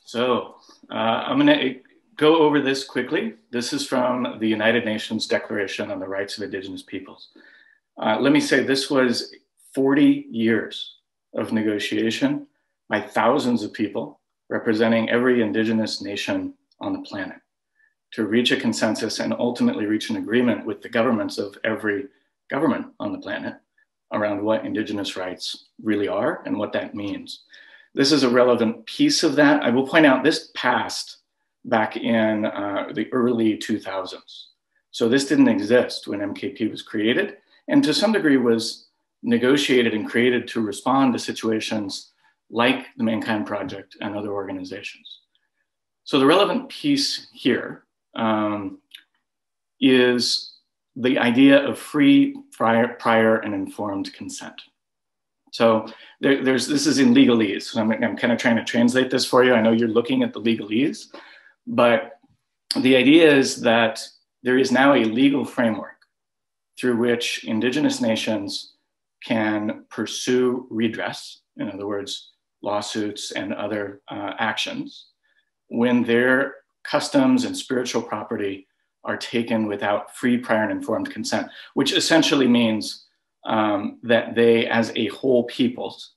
So I'm going to go over this quickly. This is from the United Nations Declaration on the Rights of Indigenous Peoples. Let me say this was 40 years of negotiation by thousands of people representing every indigenous nation on the planet to reach a consensus and ultimately reach an agreement with the governments of every government on the planet around what indigenous rights really are and what that means. This is a relevant piece of that. I will point out this passed back in the early 2000s. So this didn't exist when MKP was created, and to some degree was negotiated and created to respond to situations like the Mankind Project and other organizations. So the relevant piece here is the idea of free, prior, and informed consent. So this is in legalese. So I'm kind of trying to translate this for you. I know you're looking at the legalese, but the idea is that there is now a legal framework through which indigenous nations can pursue redress, in other words, lawsuits and other actions, when their customs and spiritual property are taken without free, prior, and informed consent, which essentially means that they, as a whole peoples,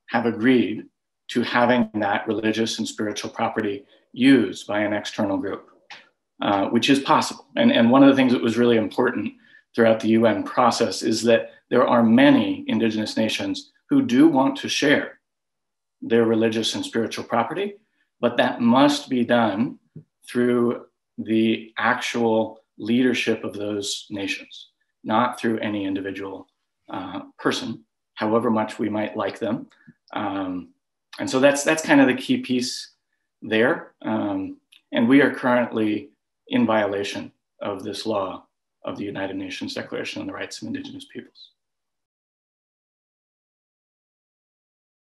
have agreed to having that religious and spiritual property used by an external group, which is possible. And one of the things that was really important throughout the UN process is that there are many indigenous nations who do want to share their religious and spiritual property, but that must be done through the actual leadership of those nations, not through any individual person, however much we might like them. And so that's kind of the key piece there. And we are currently in violation of this law of the United Nations Declaration on the Rights of Indigenous Peoples.